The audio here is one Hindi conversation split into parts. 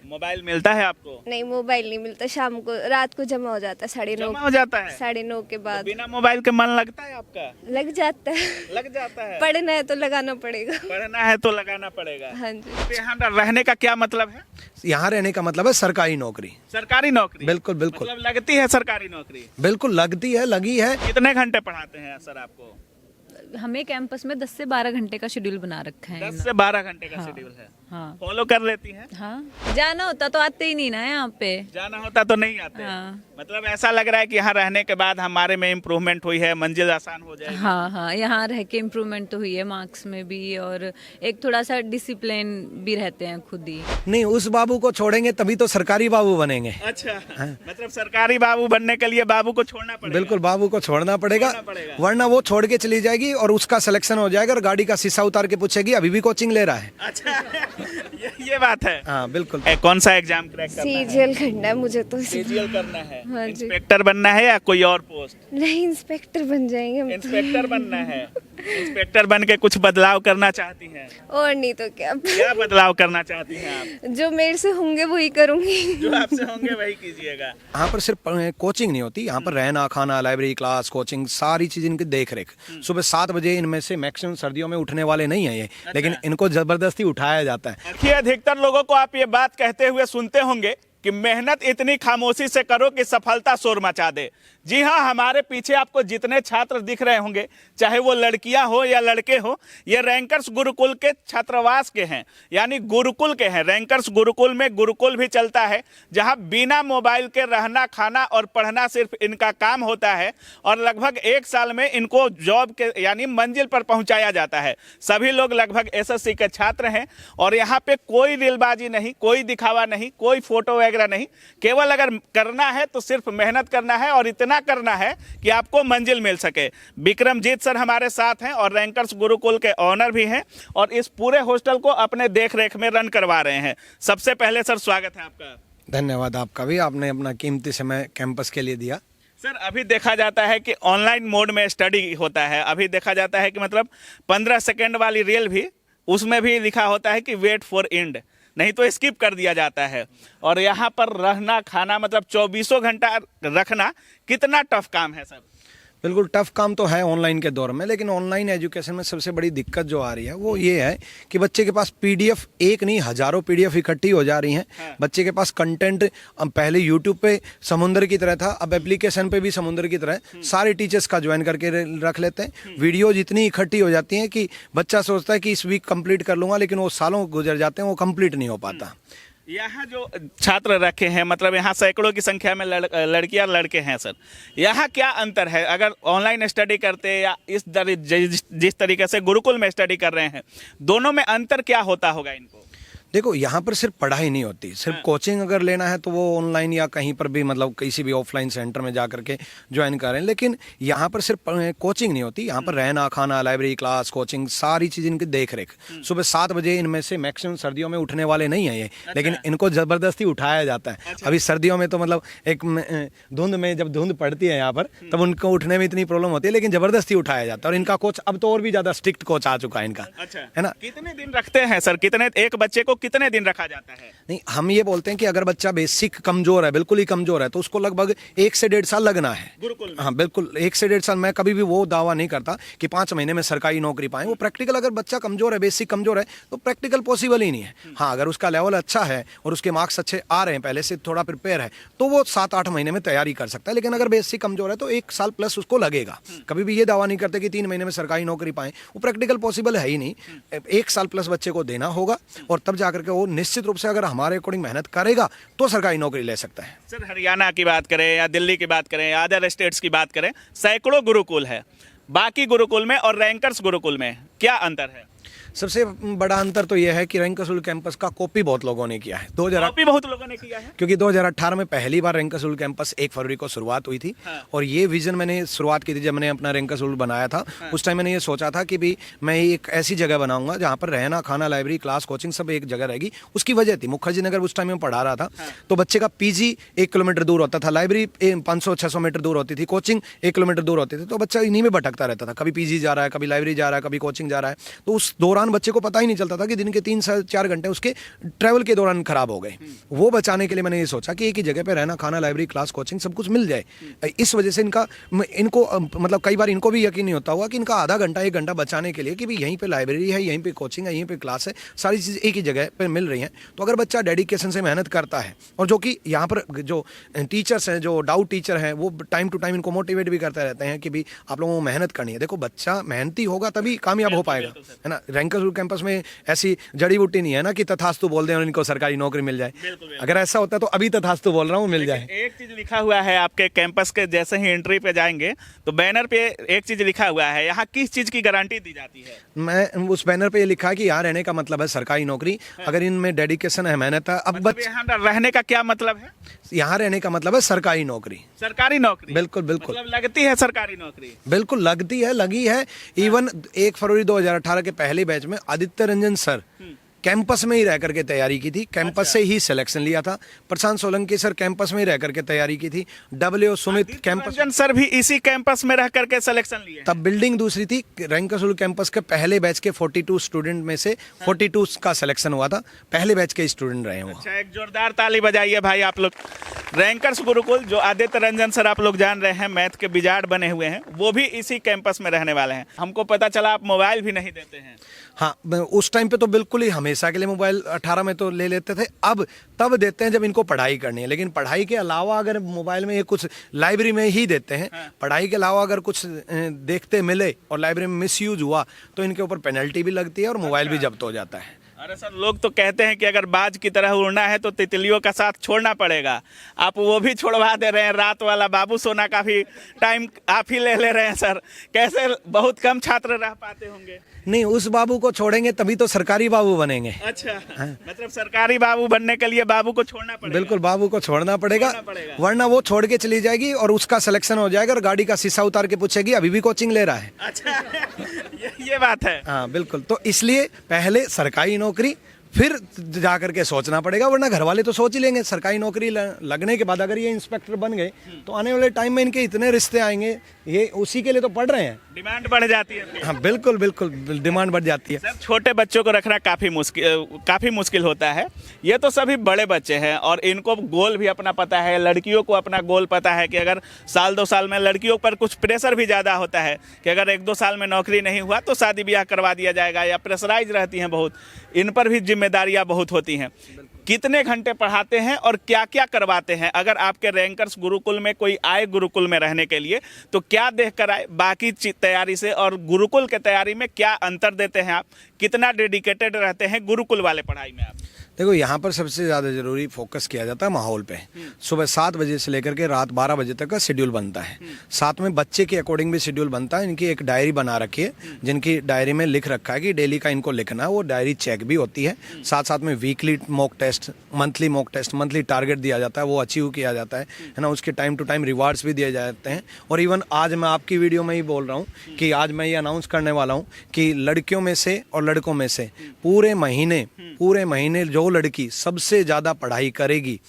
मोबाइल मिलता है आपको? नहीं, मोबाइल नहीं मिलता। शाम को, रात को जमा हो जाता है, 9:30 जमा हो जाता है? 9:30 के तो बाद बिना मोबाइल के मन लगता है आपका? लग जाता है। लग जाता है। पढ़ना है तो लगाना पड़ेगा। पढ़ना है तो लगाना पड़ेगा। हाँ जी। तो यहाँ रहने का क्या मतलब है? यहाँ रहने का मतलब है सरकारी नौकरी। सरकारी नौकरी? बिल्कुल बिल्कुल। मतलब लगती है सरकारी नौकरी? बिल्कुल लगती है, लगी है। कितने घंटे पढ़ाते हैं सर आपको? हमें कैंपस में 10 से 12 घंटे का शेड्यूल बना रखा है। 10 से 12 घंटे का शेड्यूल है। हाँ फॉलो कर लेती हैं? हाँ, जाना होता तो आते ही नहीं ना यहाँ पे। जाना होता तो नहीं आते? हाँ। मतलब ऐसा लग रहा है कि यहाँ रहने के बाद हमारे में इम्प्रूवमेंट हुई है, मंजिल आसान हो जाएगी। हाँ हाँ, यहाँ रह के इम्प्रूवमेंट तो हुई है मार्क्स में भी, और एक थोड़ा सा डिसिप्लिन भी रहते हैं खुद ही। नहीं, उस बाबू को छोड़ेंगे तभी तो सरकारी बाबू बनेंगे। अच्छा, मतलब सरकारी बाबू बनने के लिए बाबू को छोड़ना पड़ेगा? बिल्कुल, बाबू को छोड़ना पड़ेगा, वरना वो छोड़ के चली जाएगी और उसका सिलेक्शन हो जाएगा और गाड़ी का शीशा उतार के पूछेगी अभी भी कोचिंग ले रहा है। अच्छा, ये बात है। हाँ बिल्कुल। कौन सा एग्जाम क्रैक करना है? सीजीएल करना है मुझे तो। सीजीएल करना है? हाँ जी। इंस्पेक्टर बनना है या कोई और पोस्ट? नहीं, इंस्पेक्टर बन जाएंगे हम तो। इंस्पेक्टर बनना है। इंस्पेक्टर बन के कुछ बदलाव करना चाहती हैं? और नहीं तो क्या। क्या बदलाव करना चाहती हैं आप? जो मेरे से होंगे वही करूंगी। जो आपसे होंगे वही कीजिएगा। यहाँ पर सिर्फ कोचिंग नहीं होती, यहाँ पर रहना, खाना, लाइब्रेरी, क्लास, कोचिंग, सारी चीज इनकी देख रेख। सुबह 7 बजे इनमें से मैक्सिमम सर्दियों में उठने वाले नहीं है ये, लेकिन इनको जबरदस्ती उठाया जाता है। देखिए, अधिकतर लोगों को आप ये बात कहते हुए सुनते होंगे कि मेहनत इतनी खामोशी से करो कि सफलता शोर मचा दे। जी हाँ, हमारे पीछे आपको जितने छात्र दिख रहे होंगे, चाहे वो लड़कियां हो या लड़के हो, ये रैंकर्स गुरुकुल के छात्रावास के हैं, यानी गुरुकुल के हैं। रैंकर्स गुरुकुल में गुरुकुल भी चलता है, जहां बिना मोबाइल के रहना, खाना और पढ़ना सिर्फ इनका काम होता है, और लगभग 1 साल में इनको जॉब के यानी मंजिल पर पहुंचाया जाता है। सभी लोग लगभग एसएससी के छात्र हैं, और यहाँ पे कोई रीलबाजी नहीं, कोई दिखावा नहीं, कोई फोटो वगैरह नहीं। केवल अगर करना है तो सिर्फ मेहनत करना है, और इतना करना है कि आपको मंजिल मिल सके। विक्रमजीत सर हमारे साथ हैं और रैंकर्स गुरुकुल के ऑनर भी हैं, और इस पूरे हॉस्टल को अपने देख रेख में रन करवा रहे हैं। सबसे पहले सर स्वागत है आपका। धन्यवाद आपका भी, आपने अपना कीमती समय कैंपस के लिए दिया। सर, अभी देखा जाता है कि ऑनलाइन मोड में स्टडी होता है। अभी देखा जाता है कि मतलब 15 सेकेंड वाली रील भी, उसमें भी लिखा होता है कि वेट फॉर एंड, नहीं तो स्किप कर दिया जाता है। और यहाँ पर रहना, खाना, मतलब 24 घंटा रखना कितना टफ काम है सर? बिल्कुल टफ काम तो है ऑनलाइन के दौर में, लेकिन ऑनलाइन एजुकेशन में सबसे बड़ी दिक्कत जो आ रही है वो ये है कि बच्चे के पास पीडीएफ एक नहीं हजारों पीडीएफ इकट्ठी हो जा रही हैं। हाँ। बच्चे के पास कंटेंट पहले यूट्यूब पे समुद्र की तरह था, अब एप्लीकेशन पे भी समुद्र की तरह सारे टीचर्स का ज्वाइन करके रख लेते हैं। वीडियोज इतनी इकट्ठी हो जाती हैं कि बच्चा सोचता है कि इस वीक कंप्लीट कर लूंगा, लेकिन वो सालों गुजर जाते हैं, वो कंप्लीट नहीं हो पाता। यहाँ जो छात्र रखे हैं, मतलब यहाँ सैकड़ों की संख्या में लड़कियां लड़के हैं सर, यहाँ क्या अंतर है अगर ऑनलाइन स्टडी करते या जिस तरीके से गुरुकुल में स्टडी कर रहे हैं, दोनों में अंतर क्या होता होगा इनको? देखो, यहाँ पर सिर्फ पढ़ाई नहीं होती, सिर्फ कोचिंग अगर लेना है तो वो ऑनलाइन या कहीं पर भी, मतलब किसी भी ऑफलाइन सेंटर में जा करके ज्वाइन करें, लेकिन यहाँ पर सिर्फ कोचिंग नहीं होती, यहाँ पर रहना, खाना, लाइब्रेरी, क्लास, कोचिंग, सारी चीज़ इनकी देख रेख। सुबह 7 बजे इनमें से मैक्सिमम सर्दियों में उठने वाले नहीं है ये, लेकिन इनको जबरदस्ती उठाया जाता है। अभी सर्दियों में तो मतलब एक धुंध में जब धुंध पड़ती है यहाँ पर, तब उनको उठने में इतनी प्रॉब्लम होती है, लेकिन जबरदस्ती उठाया जाता है। और इनका कोच अब तो और भी ज़्यादा स्ट्रिक्ट कोच आ चुका है इनका, है ना। कितने दिन रखते हैं सर? एक बच्चे को कितने दिन रखा जाता है? नहीं, हम ये बोलते हैं कि अगर बच्चा बेसिक कमजोर है, बिल्कुल ही कमजोर है, तो उसको लगभग 1 से 1.5 साल लगना है गुरुकुल में। हाँ बिल्कुल, 1 से 1.5 साल। मैं कभी भी वो दावा नहीं करता कि 5 महीने में सरकारी नौकरी पाए। वो प्रैक्टिकल, अगर बच्चा कमजोर है, बेसिक कमजोर है, तो प्रैक्टिकल पॉसिबल ही नहीं है। हाँ, अगर उसका लेवल अच्छा है और उसके मार्क्स अच्छे आ रहे हैं, पहले से थोड़ा प्रिपेयर है, तो वो 7-8 महीने में तैयारी कर सकता है। लेकिन अगर बेसिक कमजोर है तो 1 साल प्लस उसको लगेगा। कभी भी ये दावा नहीं करते कि 3 महीने में सरकारी नौकरी पाए, वो प्रैक्टिकल पॉसिबल है ही नहीं। 1 साल प्लस बच्चे को देना होगा, और तब जाकर के वो निश्चित रूप से अगर हमारे अकॉर्डिंग मेहनत करेगा तो सरकारी नौकरी ले सकता है। सर, हरियाणा की बात करें या दिल्ली की बात करें या अदर स्टेट्स की बात करें, सैकड़ों गुरुकुल है। बाकी गुरुकुल में और रैंकर्स गुरुकुल में क्या अंतर है? सबसे बड़ा अंतर तो यह है कि रैंकर्स कैंपस का कॉपी बहुत लोगों ने किया है। कॉपी बहुत लोगों ने किया है, क्योंकि 2018 में पहली बार रैंकर्स कैंपस 1 फरवरी को शुरुआत हुई थी। हाँ। और ये विजन मैंने शुरुआत की थी जब मैंने अपना रैंकर्स बनाया था। हाँ। उस टाइम मैंने ये सोचा था कि भी मैं एक ऐसी जगह बनाऊंगा जहाँ पर रहना, खाना, लाइब्रेरी, क्लास, कोचिंग सब एक जगह रहेगी। उसकी वजह थी, मुखर्जी नगर उस टाइम में पढ़ा रहा था। हाँ। तो बच्चे का पीजी 1 किलोमीटर दूर होता था, लाइब्रेरी 500-600 मीटर दूर होती थी, कोचिंग 1 किलोमीटर दूर होती थी, तो बच्चा इन्हीं में भटकता रहता था। कभी पीजी जा रहा है, कभी लाइब्रेरी जा रहा है, कभी कोचिंग जा रहा है। तो उस दौरान दौरान बच्चे को पता ही नहीं चलता था कि दिन के 3 से 4 घंटे उसके ट्रैवल के दौरान खराब हो गए। वो बचाने के लिए मैंने ये सोचा कि एक ही जगह पे रहना, खाना, लाइब्रेरी, क्लास, कोचिंग सब कुछ मिल जाए। इस वजह से इनको मतलब कई बार इनको भी यकीन नहीं होता हुआ कि इनका आधा घंटा 1 घंटा बचाने के लिए कि भाई यहीं पे लाइब्रेरी है, यहीं पे कोचिंग है, यहीं पे क्लास है, सारी चीज़ एक ही जगह पे मिल रही हैं। तो अगर बच्चा डेडिकेशन से मेहनत करता है, और जो कि यहाँ पर जो टीचर्स हैं, जो डाउट टीचर हैं, वो टाइम टू टाइम इनको मोटिवेट भी करते रहते हैं कि भाई आप लोगों को मेहनत करनी है। देखो बच्चा मेहनती होगा तभी कामयाब हो पाएगा, है ना। रैंकर स्कूल कैंपस में ऐसी जड़ी बूटी नहीं है ना कि तथास्तु बोल दें और इनको सरकारी नौकरी मिल जाए। अगर ऐसा होता तो अभी तथास्तु बोल रहा हूँ, मिल जाए। एक चीज लिखा हुआ है आपके कैंपस के, जैसे ही एंट्री पे जाएंगे तो बैनर पे एक चीज लिखा हुआ है, यहाँ किस चीज की गारंटी दी जाती है? मैं उस बैनर पे ये लिखा है कि यहाँ रहने का मतलब है सरकारी नौकरी, अगर इनमें डेडिकेशन है, मेहनत है। अब मतलब यहाँ रहने का क्या मतलब है? यहाँ रहने का मतलब है सरकारी नौकरी। सरकारी नौकरी? बिल्कुल बिल्कुल। मतलब लगती है सरकारी नौकरी? बिल्कुल लगती है, लगी है। इवन 1 फरवरी 2018 के पहले बैच में आदित्य रंजन सर कैंपस में ही रह करके तैयारी की थी, कैंपस से ही सिलेक्शन लिया था। प्रशांत सोलंकी सर कैंपस में ही रह करके तैयारी की थी। W Sumit campus, Ranjan sir भी इसी कैंपस में रह करके सिलेक्शन लिए? तब बिल्डिंग दूसरी थी। रैंकर स्कूल कैंपस के पहले बैच के 42 स्टूडेंट में से 42 का सिलेक्शन हुआ था, पहले बैच के स्टूडेंट रहे वो। अच्छा, एक जोरदार ताली बजाइए भाई आप लोग। रैंकर्स गुरुकुल जो आदित्य रंजन सर आप लोग जान रहे हैं, मैथ के विजार्ड बने हुए हैं, वो भी इसी कैंपस में रहने वाले हैं। हमको पता चला आप मोबाइल भी नहीं देते हैं। हाँ, उस टाइम पे तो बिल्कुल ही हमेशा के लिए मोबाइल 18 में तो ले लेते थे, अब तब देते हैं जब इनको पढ़ाई करनी है। लेकिन पढ़ाई के अलावा अगर मोबाइल में ये कुछ लाइब्रेरी में ही देते हैं, पढ़ाई के अलावा अगर कुछ देखते मिले और लाइब्रेरी में मिसयूज हुआ तो इनके ऊपर पेनल्टी भी लगती है और मोबाइल भी जब्त हो जाता है। अरे सर, लोग तो कहते हैं कि अगर बाज की तरह उड़ना है तो तितलियों का साथ छोड़ना पड़ेगा। आप वो भी छोड़वा दे रहे हैं, रात वाला बाबू सोना का भी टाइम आप ही ले रहे हैं सर। कैसे बहुत कम छात्र रह पाते होंगे? नहीं, उस बाबू को छोड़ेंगे तभी तो सरकारी बाबू बनेंगे। अच्छा, मतलब सरकारी बाबू बनने के लिए बाबू को छोड़ना पड़ेगा? बिल्कुल, बाबू को छोड़ना पड़ेगा, वरना वो छोड़ के चली जाएगी और उसका सिलेक्शन हो जाएगा और गाड़ी का शीशा उतार के पूछेगी अभी भी कोचिंग ले रहा है। अच्छा, ये बात है। हाँ बिल्कुल। तो इसलिए पहले सरकारी नौकरी, फिर जा करके सोचना पड़ेगा, वरना घर वाले तो सोच ही लेंगे। सरकारी नौकरी लगने के बाद अगर ये इंस्पेक्टर बन गए तो आने वाले टाइम में इनके इतने रिश्ते आएंगे, ये उसी के लिए तो पढ़ रहे हैं। डिमांड बढ़ जाती है। हाँ बिल्कुल बिल्कुल, डिमांड बढ़ जाती है। सर, छोटे बच्चों को रखना काफ़ी मुश्किल होता है। ये तो सभी बड़े बच्चे हैं और इनको गोल भी अपना पता है। लड़कियों को अपना गोल पता है कि अगर 1-2 साल में, लड़कियों पर कुछ प्रेशर भी ज़्यादा होता है कि अगर 1-2 साल में नौकरी नहीं हुआ तो शादी ब्याह करवा दिया जाएगा, या प्रेशराइज रहती हैं बहुत। इन पर भी जिम्मेदारियाँ बहुत होती हैं। कितने घंटे पढ़ाते हैं और क्या क्या करवाते हैं? अगर आपके रैंकर्स गुरुकुल में कोई आए गुरुकुल में रहने के लिए तो क्या देख कर आए बाकी तैयारी से, और गुरुकुल के तैयारी में क्या अंतर देते हैं आप? कितना डेडिकेटेड रहते हैं गुरुकुल वाले पढ़ाई में आप? देखो, यहाँ पर सबसे ज़्यादा ज़रूरी फोकस किया जाता है माहौल पे। सुबह 7 बजे से लेकर के रात 12 बजे तक का शेड्यूल बनता है। साथ में बच्चे के अकॉर्डिंग भी शेड्यूल बनता है। इनकी एक डायरी बना रखी है, जिनकी डायरी में लिख रखा है कि डेली का इनको लिखना है। वो डायरी चेक भी होती है। साथ साथ में weekly mock test, monthly mock test, monthly target दिया जाता है, वो अचीव किया जाता है ना। उसके टाइम टू टाइम रिवार्ड्स भी दिए जाते हैं। और इवन आज मैं आपकी वीडियो में ही बोल रहा हूँ कि आज मैं ये अनाउंस करने वाला हूँ कि लड़कियों में से और लड़कों में से पूरे महीने जो लड़की सबसे ज़्यादा पढ़ाई करेगी,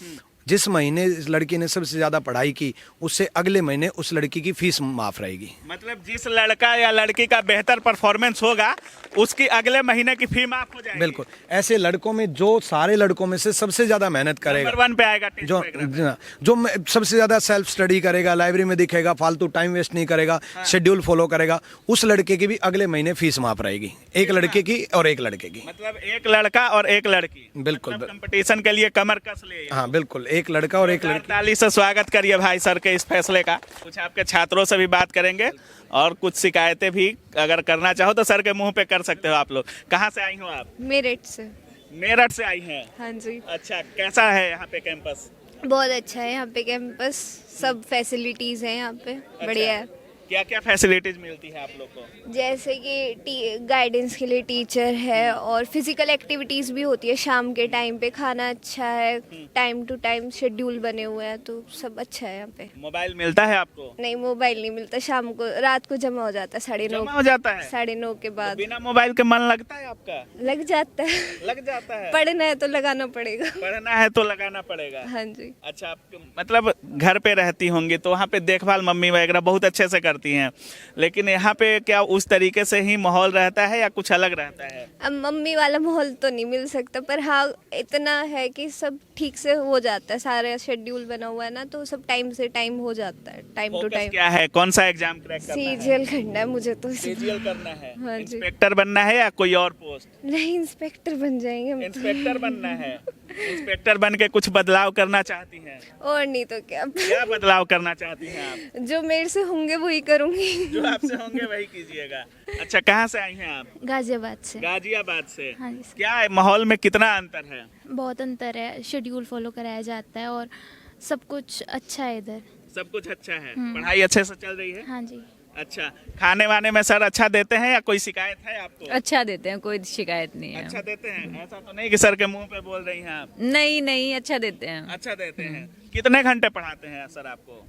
जिस महीने इस लड़की ने सबसे ज़्यादा पढ़ाई की, उससे अगले महीने उस लड़की की फीस माफ़ रहेगी। मतलब जिस लड़का या लड़की का बेहतर परफॉर्मेंस होगा उसकी अगले महीने की फी माफ हो जाएगी। बिल्कुल। ऐसे लड़कों में, जो सारे लड़कों में से सबसे ज़्यादा मेहनत करेगा, नंबर 1 पे आएगा, जो सबसे ज़्यादा सेल्फ स्टडी करेगा, लाइब्रेरी में दिखेगा, फालतू टाइम वेस्ट नहीं करेगा, शेड्यूल फॉलो करेगा, उस लड़के की भी अगले महीने फीस माफ रहेगी। एक लड़के की और एक लड़के की। मतलब एक लड़का और एक लड़की। बिल्कुल। कंपटीशन के लिए कमर कस ले। हाँ बिल्कुल, एक लड़का और एक लड़की। ताली से स्वागत करिए भाई सर के इस फैसले का। कुछ आपके छात्रों से भी बात करेंगे और कुछ शिकायतें भी अगर करना चाहो तो सर के मुंह पे कर सकते हो आप लोग। कहाँ से आई हो आप? मेरठ से। मेरठ से आई हैं? हाँ जी। अच्छा, कैसा है यहाँ पे कैंपस? बहुत अच्छा है यहाँ पे कैंपस, सब फैसिलिटीज़ हैं यहाँ पे, बढ़िया है। क्या क्या फैसिलिटीज मिलती है आप लोग को? जैसे कि गाइडेंस के लिए टीचर है और फिजिकल एक्टिविटीज़ भी होती है शाम के टाइम पे। खाना अच्छा है, टाइम टू टाइम शेड्यूल बने हुए हैं, तो सब अच्छा है यहाँ पे। मोबाइल मिलता है आपको? नहीं, मोबाइल नहीं मिलता। शाम को, रात को जमा हो जाता है 9:30। जमा हो जाता है 9:30 के बाद। तो बिना मोबाइल के मन लगता है आपका? लग जाता है। लग जाता है। पढ़ना है तो लगाना पड़ेगा। पढ़ना है तो लगाना पड़ेगा। हाँ जी। अच्छा, आप मतलब घर पे रहती होंगी तो वहाँ पे देखभाल मम्मी वगैरह बहुत अच्छे से करती करती हैं, लेकिन यहाँ पे क्या उस तरीके से ही माहौल रहता है या कुछ अलग रहता है? अब मम्मी वाला माहौल तो नहीं मिल सकता, पर हाँ इतना है कि सब ठीक से हो जाता है, सारा शेड्यूल बना हुआ है ना, तो सब टाइम से टाइम हो जाता है, टाइम टू फोकस टाइम। क्या है, कौन सा एग्जाम क्रैक करना है? सीजीएल करना है मुझे तो। सीजीएल करना है। हाँ जी। इंस्पेक्टर बनना है या कोई और पोस्ट? नहीं, इंस्पेक्टर बन जाएंगे हम तो। इंस्पेक्टर बनना है। इंस्पेक्टर बन के कुछ बदलाव करना चाहती हैं? और नहीं तो क्या। क्या बदलाव करना चाहती हैं आप? जो मेरे से होंगे वही करूंगी। जो आपसे होंगे वही कीजिएगा। अच्छा, कहाँ से आई हैं आप? गाजियाबाद से। गाजियाबाद से। हाँ जी सर। क्या है, माहौल में कितना अंतर है? बहुत अंतर है, शेड्यूल फॉलो कराया जाता है और सब कुछ अच्छा है इधर। सब कुछ अच्छा है, पढ़ाई अच्छे से चल रही है? हाँ जी। अच्छा, खाने वाने में सर अच्छा देते हैं या कोई शिकायत है आपको? अच्छा देते हैं, कोई शिकायत नहीं है। अच्छा देते हैं, ऐसा तो नहीं कि सर के मुंह पे बोल रही हैं आप? नहीं नहीं, अच्छा देते हैं। अच्छा देते हैं। कितने घंटे पढ़ाते हैं सर आपको?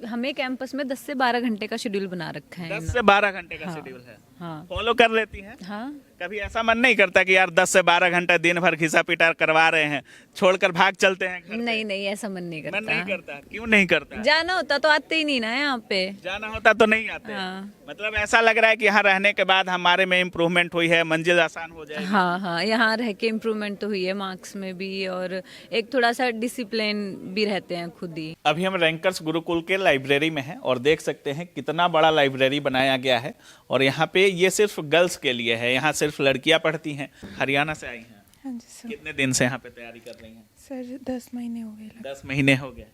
हमें कैंपस में 10 से 12 घंटे का शेड्यूल बना रखा है 10 से 12 घंटे का शेड्यूल है। हाँ फॉलो कर लेती हैं? हाँ। कभी ऐसा मन नहीं करता कि यार 10 से 12 घंटा दिन भर घिसा पिटा करवा रहे हैं, छोड़कर भाग चलते हैं घर से? नहीं नहीं, ऐसा मन नहीं मन नहीं करता। करता? क्यों नहीं करता? जाना होता तो आते ही नहीं ना यहाँ पे। जाना होता तो नहीं आते? हाँ। मतलब ऐसा लग रहा है कि यहाँ रहने के बाद हमारे में इम्प्रूवमेंट हुई है, मंजिल आसान हो जाएगी। हाँ हाँ, यहाँ रह के इम्प्रूवमेंट तो हुई है मार्क्स में भी, और एक थोड़ा सा डिसिप्लिन भी रहते हैं खुद ही। अभी हम रैंकर्स गुरुकुल के लाइब्रेरी में हैं और देख सकते हैं कितना बड़ा लाइब्रेरी बनाया गया है। और यहाँ पे ये सिर्फ गर्ल्स के लिए है, यहाँ सिर्फ लड़कियाँ पढ़ती हैं। हरियाणा से आई हैं? हाँ जी सर। कितने दिन से यहाँ पे तैयारी कर रही हैं? सर 10 महीने हो गए। 10 महीने हो गए।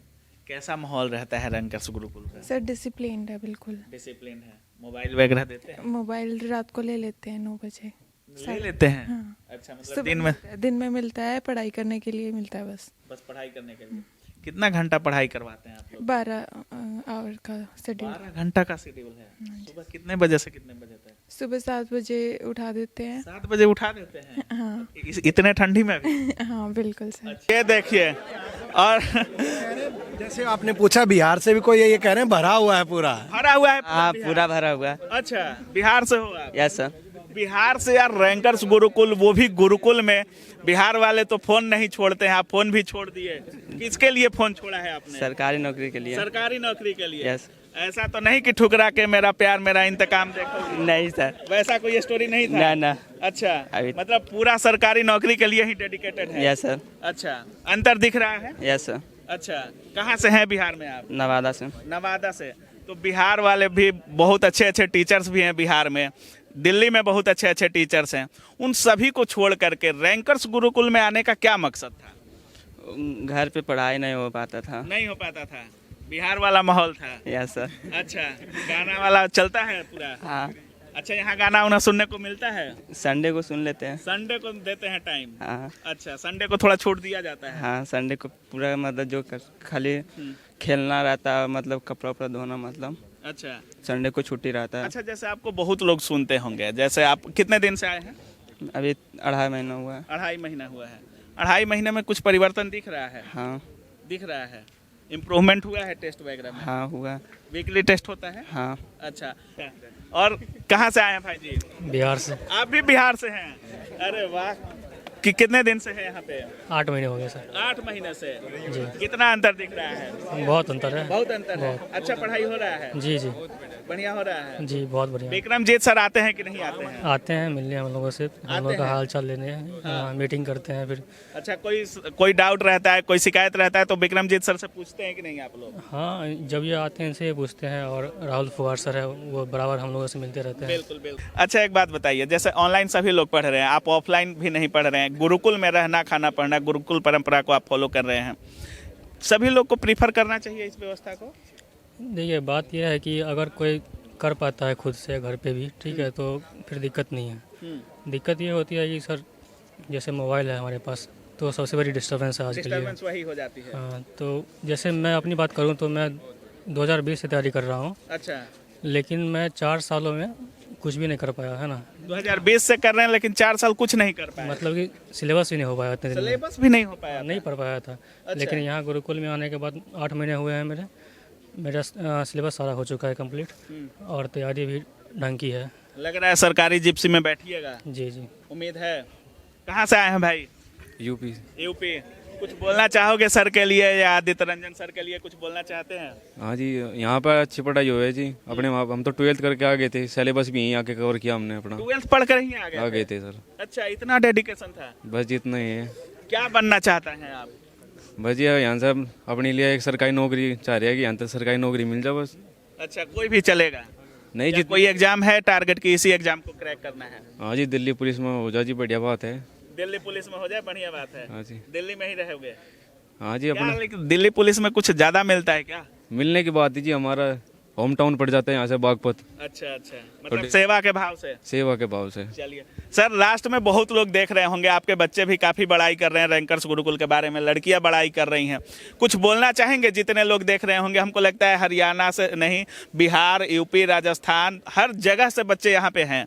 कैसा माहौल रहता है रैंकर्स गुरुकुल का? सर डिसिप्लिन है बिल्कुल। डिसिप्लिन है। मोबाइल वगैरह देते हैं? मोबाइल रात को ले लेते हैं 9 बजे। ले लेते हैं? हाँ। अच्छा, मतलब सुबह दिन में मिलता है, पढ़ाई करने के लिए मिलता है बस। बस पढ़ाई करने के लिए। कितना घंटा पढ़ाई करवाते हैं आप लोग? 12 आवर का शेड्यूल। 12 घंटा का शेड्यूल है। सुबह कितने बजे से कितने बजे तक? सुबह 7 बजे उठा देते हैं। 7 बजे उठा देते हैं? हाँ। इतने ठंडी में भी? हाँ बिल्कुल सर। ये देखिए। और जैसे आपने पूछा बिहार से भी कोई ये कह रहे हैं भरा हुआ है पूरा। भरा हुआ है? हाँ पूरा भरा हुआ है। अच्छा, बिहार से हो आप? Yes sir. बिहार से यार, रैंकर्स गुरुकुल, वो भी गुरुकुल में। बिहार वाले तो फोन नहीं छोड़ते हैं, आप फोन भी छोड़ दिए। किसके लिए फोन छोड़ा है आपने? सरकारी नौकरी के लिए। सरकारी नौकरी के लिए। यस। ऐसा तो नहीं कि ठुकरा के मेरा प्यार मेरा इंतकाम देखो? नहीं सर। वैसा कोई स्टोरी नहीं था? ना ना। अच्छा, अभी- मतलब पूरा सरकारी नौकरी के लिए ही डेडिकेटेड है? Yes sir. अच्छा, अंतर दिख रहा है? Yes sir. अच्छा, कहाँ से हैं बिहार में आप? नवादा से। नवादा से। तो बिहार वाले भी बहुत अच्छे अच्छे टीचर्स भी हैं बिहार में, दिल्ली में बहुत अच्छे अच्छे टीचर्स हैं। उन सभी को छोड़ करके रैंकर्स गुरुकुल में आने का क्या मकसद था? घर पे पढ़ाई नहीं हो पाता था। नहीं हो पाता था, बिहार वाला माहौल था। Yes sir. अच्छा, गाना वाला चलता है पूरा? हाँ। अच्छा, यहाँ गाना उना सुनने को मिलता है? संडे को सुन लेते हैं। संडे को देते हैं टाइम? हाँ। अच्छा, संडे को थोड़ा छूट दिया जाता है? हाँ संडे को पूरा मतलब जो खाली खेलना रहता है, मतलब कपड़ा उपड़ा धोना, मतलब अच्छा। संडे को छुट्टी रहता है। अच्छा, जैसे आपको बहुत लोग सुनते होंगे, जैसे आप कितने दिन से आए हैं? अभी 2.5 महीना हुआ है। 2.5 महीना हुआ है। 2.5 महीने में कुछ परिवर्तन दिख रहा है? हाँ। दिख रहा है। इम्प्रूवमेंट हुआ है टेस्ट वगैरह में? हाँ हुआ। वीकली टेस्ट होता है? हाँ। अच्छा। और कहाँ से आए हैं भाई जी? बिहार से। आप भी बिहार से हैं? अरे वाह। कि कितने दिन से है यहाँ पे? 8 महीने हो गए सर। 8 महीने से। जी। कितना अंतर दिख रहा है? बहुत अंतर है। बहुत अंतर है। अच्छा, पढ़ाई हो रहा है? जी जी बढ़िया हो रहा है? जी, बहुत बढ़िया। विक्रमजीत सर आते हैं कि नहीं आते हैं? आते हैं मिलने हम लोगों से, हम लोगों का हैं? हाल चाल लेने, मीटिंग करते हैं फिर। अच्छा, कोई डाउट रहता है, कोई शिकायत रहता है तो विक्रमजीत सर से पूछते हैं कि नहीं आप लोग? हाँ, जब ये आते हैं इनसे पूछते हैं, और राहुल फुगार सर है वो बराबर हम लोगों से मिलते रहते हैं। बिल्कुल बिल्कुल। अच्छा, एक बात बताइए, जैसे ऑनलाइन सभी लोग पढ़ रहे हैं, आप ऑफलाइन भी नहीं पढ़ रहे हैं, गुरुकुल में रहना खाना पढ़ना, गुरुकुल परंपरा को आप फॉलो कर रहे हैं, सभी लोग को प्रीफर करना चाहिए इस व्यवस्था को? देखिए, बात यह है कि अगर कोई कर पाता है खुद से घर पे भी, ठीक है, तो फिर दिक्कत नहीं है। दिक्कत ये होती है कि सर जैसे मोबाइल है हमारे पास, तो सबसे बड़ी डिस्टर्बेंस है आज के लिए। डिस्टर्बेंस वही हो जाती है। हाँ, तो जैसे मैं अपनी बात करूँ तो मैं 2020 से तैयारी कर रहा हूँ, अच्छा, लेकिन मैं 4 सालों में कुछ भी नहीं कर पाया है ना। 2020 से कर रहे हैं लेकिन 4 साल कुछ नहीं कर पाए? मतलब कि सिलेबस ही नहीं हो पाया इतने दिन में। सिलेबस भी नहीं हो पाया? नहीं पढ़ पाया था। लेकिन यहाँ गुरुकुल में आने के बाद 8 महीने हुए हैं मेरा सिलेबस सारा हो चुका है कंप्लीट, और तैयारी भी ढंग की है। लग रहा है सरकारी जिप्सी में बैठिएगा? जी जी। उम्मीद है। कहाँ से आए हैं भाई? यूपी। यूपी। कुछ बोलना चाहोगे सर के लिए या आदित्य रंजन सर के लिए कुछ बोलना चाहते हैं? हाँ जी, यहाँ पर अच्छी पढ़ाई हुई है जी। अपने वहाँ हम तो 12th करके आ गए थे, सिलेबस भी यहीं आके कवर किया हमने अपना। 12th पढ़कर ही आ गए थे सर। अच्छा, इतना डेडिकेशन था। बस जितना ही है। क्या बनना चाहता हैं आप? बस ये यहाँ से अपने लिए एक सरकारी नौकरी चाह रहे हैं कि यहाँ तक सरकारी नौकरी मिल जाए बस। अच्छा, कोई भी चलेगा? नहीं या कोई एग्जाम है टारगेट की, इसी एग्जाम को क्रैक करना है? हाँ जी, दिल्ली पुलिस में हो जाए जी, बढ़िया बात है। दिल्ली पुलिस में हो जाए, बढ़िया बात है। हाँ जी, दिल्ली में ही रहोगे? हाँ जी। अपना लेकिन दिल्ली पुलिस में कुछ ज्यादा मिलता है क्या? मिलने की बात जी, हमारा होम टाउन पड़ जाता है यहाँ से बागपत। अच्छा, मतलब सेवा के भाव से? सेवा के भाव से। चलिए सर, राष्ट्र में बहुत लोग देख रहे होंगे, आपके बच्चे भी काफी बड़ाई कर रहे हैं रैंकर्स गुरुकुल के बारे में, लड़कियां बड़ाई कर रही हैं, कुछ बोलना चाहेंगे? जितने लोग देख रहे होंगे, हमको लगता है हरियाणा से नहीं, बिहार, यूपी, राजस्थान, हर जगह से बच्चे यहाँ पे हैं,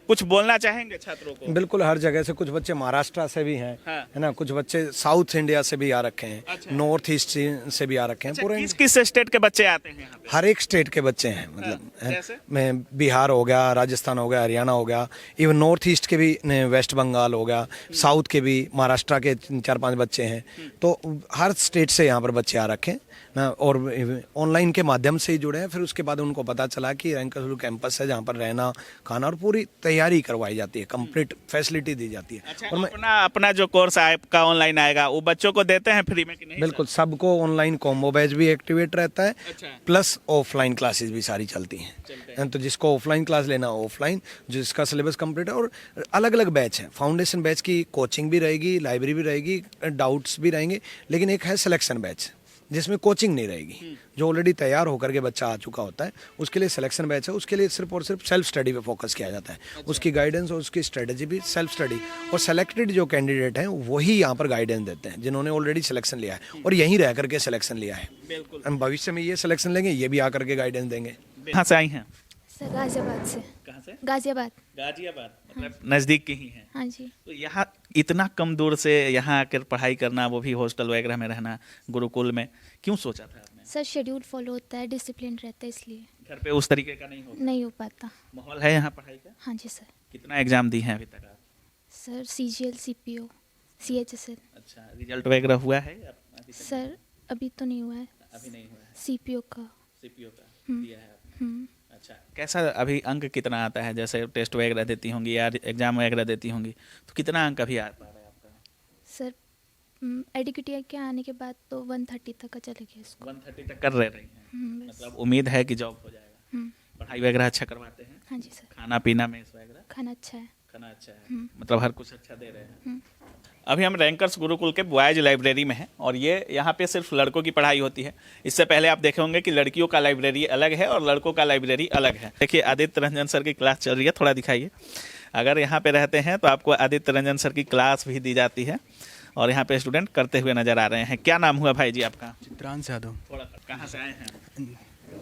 कुछ बोलना चाहेंगे छात्रों को? बिल्कुल, हर जगह से कुछ बच्चे महाराष्ट्र से भी हैं, हाँ। है ना, कुछ बच्चे साउथ इंडिया से भी आ रखे हैं। अच्छा। नॉर्थ ईस्ट से भी आ रखे हैं। अच्छा, पूरे किस किस स्टेट के बच्चे आते हैं यहाँ पे? हर एक स्टेट के बच्चे हैं, मतलब हाँ, जैसे? मैं बिहार हो गया, राजस्थान हो गया, हरियाणा हो गया, इवन नॉर्थ ईस्ट के भी, वेस्ट बंगाल हो गया, साउथ के भी, महाराष्ट्र के 4-5 बच्चे हैं। तो हर स्टेट से यहाँ पर बच्चे आ रखे हैं ना, और ऑनलाइन के माध्यम से ही जुड़े हैं। फिर उसके बाद उनको पता चला कि रैंकर्स गुरुकुल कैंपस है जहाँ पर रहना, खाना और पूरी तैयारी करवाई जाती है, कंप्लीट फैसिलिटी दी जाती है। अच्छा, और मैं अपना जो कोर्स आपका ऑनलाइन आएगा वो बच्चों को देते हैं फ्री में कि नहीं? बिल्कुल, सबको ऑनलाइन कॉम्बो बैच भी एक्टिवेट रहता है, अच्छा। प्लस ऑफलाइन क्लासेस भी सारी चलती हैं। तो जिसको ऑफलाइन क्लास लेना ऑफलाइन, जिसका सिलेबस कंप्लीट है, और अलग अलग बैच हैं। फाउंडेशन बैच की कोचिंग भी रहेगी, लाइब्रेरी भी रहेगी, डाउट्स भी रहेंगे, लेकिन एक है सिलेक्शन बैच जिसमें कोचिंग नहीं रहेगी। जो ऑलरेडी तैयार होकर के बच्चा आ चुका होता है, उसके लिए सिलेक्शन बैच है, उसके लिए सिर्फ और सिर्फ सेल्फ स्टडी पे फोकस किया जाता है। अच्छा। उसकी गाइडेंस और उसकी स्ट्रेटेजी भी सेल्फ स्टडी, और सेलेक्टेड जो कैंडिडेट हैं वही यहाँ पर गाइडेंस देते हैं, जिन्होंने ऑलरेडी सिलेक्शन लिया है और यहीं रह करके सिलेक्शन लिया है। बिल्कुल। हम भविष्य में ये सिलेक्शन लेंगे, ये भी आकर के गाइडेंस देंगे। कहाँ से आई हैं? सर गाजियाबाद से। कहाँ से? गाजियाबाद। गाजियाबाद, मतलब नजदीक के ही हैं। हाँ जी। तो यहाँ इतना कम दूर से यहाँ आकर पढ़ाई करना, वो भी हॉस्टल वगैरह में रहना, गुरुकुल में, क्यों सोचा था आपने? सर शेड्यूल फॉलो होता है, डिसिप्लिन रहता है, इसलिए घर पे उस तरीके का नहीं हो पाता। माहौल है यहाँ पढ़ाई का? हाँ जी सर। कितना एग्जाम दी हैं अभी तक आप? Sir CGL, CPO, CHSL। अच्छा, रिजल्ट वगैरह हुआ है अभी तक? सर अभी तो नहीं हुआ है। अभी नहीं हुआ है। CPO का दिया है आपने? अच्छा, कैसा अभी अंक कितना आता है? जैसे टेस्ट वगैरह देती होंगी या एग्जाम वगैरह देती होंगी, तो कितना अंक अभी आ पा रहा है आपका? सर एडिक्यूटी के आने के बाद तो 130 तक का चले गया इसको। 130 तक कर रहे हैं? बस। मतलब उम्मीद है कि जॉब हो जाएगा। पढ़ाई वगैरह अच्छा करवाते हैं? हाँ जी सर। खाना पीना में वगैरह? खाना अच्छा है। खाना अच्छा है, मतलब हर कुछ अच्छा दे रहे हैं। अभी हम रैंकर्स गुरुकुल के बॉयज लाइब्रेरी में हैं, और ये यहाँ पे सिर्फ लड़कों की पढ़ाई होती है। इससे पहले आप देखे होंगे कि लड़कियों का लाइब्रेरी अलग है और लड़कों का लाइब्रेरी अलग है। देखिए, आदित्य रंजन सर की क्लास चल रही है, थोड़ा दिखाइए। अगर यहाँ पे रहते हैं तो आपको आदित्य रंजन सर की क्लास भी दी जाती है, और यहाँ पे स्टूडेंट करते हुए नजर आ रहे हैं। क्या नाम हुआ भाई जी आपका? चित्रांश यादव। थोड़ा कहाँ से आए हैं?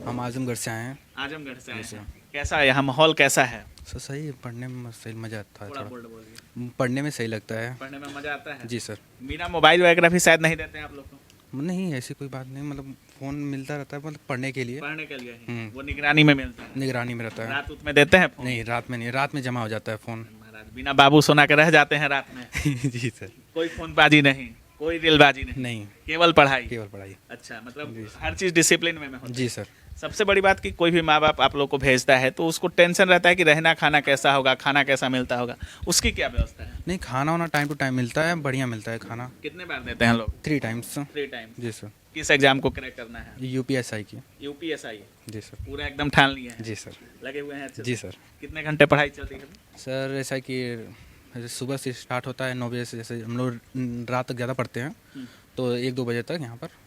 हम आजमगढ़ से आए हैं। आजमगढ़ से आए हैं। कैसा है यहाँ माहौल, कैसा है? सर सही है, पढ़ने में सही मज़ा आता है। थोड़ा बोल्ड बोलिए। पढ़ने में सही लगता है। पढ़ने में मजा आता है? जी सर। बिना मोबाइल वगैरह भी शायद नहीं देते हैं आप लोग को? नहीं, ऐसी कोई बात नहीं, मतलब फ़ोन मिलता रहता है, मतलब पढ़ने के लिए। पढ़ने के लिए ही। वो निगरानी में मिलता है? निगरानी में रहता है। रात उत में देते हैं फोन? नहीं, रात में नहीं, रात में जमा हो जाता है फ़ोन। महाराज, बिना बाबू सोना के रह जाते हैं रात में? जी सर। कोई फोनबाजी नहीं, कोई रीलबाजी नहीं? नहीं, केवल पढ़ाई? केवल पढ़ाई। अच्छा, मतलब हर चीज़ डिसिप्लिन में होती है? जी सर। सबसे बड़ी बात कि कोई भी माँ बाप आप लोग को भेजता है तो उसको टेंशन रहता है कि रहना खाना कैसा होगा, खाना कैसा मिलता होगा, उसकी क्या व्यवस्था है? नहीं, खाना वाना टाइम टू टाइम मिलता है, बढ़िया मिलता है खाना। कितने बार देते हैं लोग? 3 टाइम्स। 3 टाइम? जी सर। किस एग्जाम को क्रैक करना है? UPSI की। UPSI? जी सर। पूरा एकदम ठान लिए हैं? जी सर। लगे हुए हैं अच्छे से? जी सर। कितने घंटे पढ़ाई चलती है? सर ऐसा कि सुबह से स्टार्ट होता है 9 बजे से, जैसे हम लोग रात तक ज़्यादा पढ़ते हैं, तो 1-2 बजे तक यहाँ पर,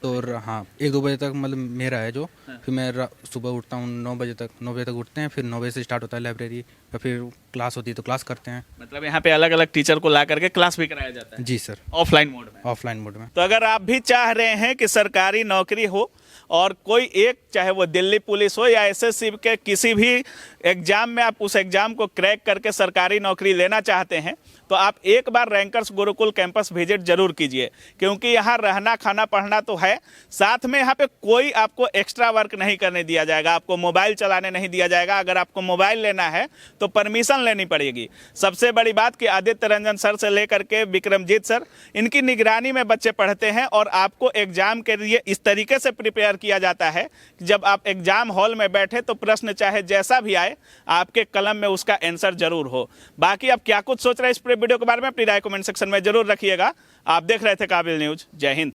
तो हाँ 1-2 बजे तक मतलब मेरा है जो। फिर मैं सुबह उठता हूँ 9 बजे तक उठते हैं, फिर 9 बजे से स्टार्ट होता है लाइब्रेरी, और फिर क्लास होती है तो क्लास करते हैं। मतलब यहाँ पे अलग अलग टीचर को ला करके क्लास भी कराया जाता है? जी सर। ऑफलाइन मोड में? ऑफलाइन मोड में। तो अगर आप भी चाह रहे हैं कि सरकारी नौकरी हो और कोई एक, चाहे वो दिल्ली पुलिस हो या एसएससी के किसी भी एग्जाम में आप उस एग्जाम को क्रैक करके सरकारी नौकरी लेना चाहते हैं तो आप एक बार रैंकर्स गुरुकुल कैंपस विजिट जरूर कीजिए, क्योंकि यहाँ रहना खाना पढ़ना तो है, साथ में यहाँ पे कोई आपको एक्स्ट्रा वर्क नहीं करने दिया जाएगा, आपको मोबाइल चलाने नहीं दिया जाएगा। अगर आपको मोबाइल लेना है तो परमिशन लेनी पड़ेगी। सबसे बड़ी बात कि आदित्य रंजन सर से लेकर के विक्रमजीत सर, इनकी निगरानी में बच्चे पढ़ते हैं और आपको एग्जाम के लिए इस तरीके से प्रिपेयर किया जाता है कि जब आप एग्जाम हॉल में बैठे तो प्रश्न चाहे जैसा भी आए आपके कलम में उसका आंसर जरूर हो। बाकी आप क्या कुछ सोच रहे हैं इस वीडियो के बारे में अपनी राय कमेंट सेक्शन में जरूर रखिएगा। आप देख रहे थे काबिल न्यूज। जय हिंद।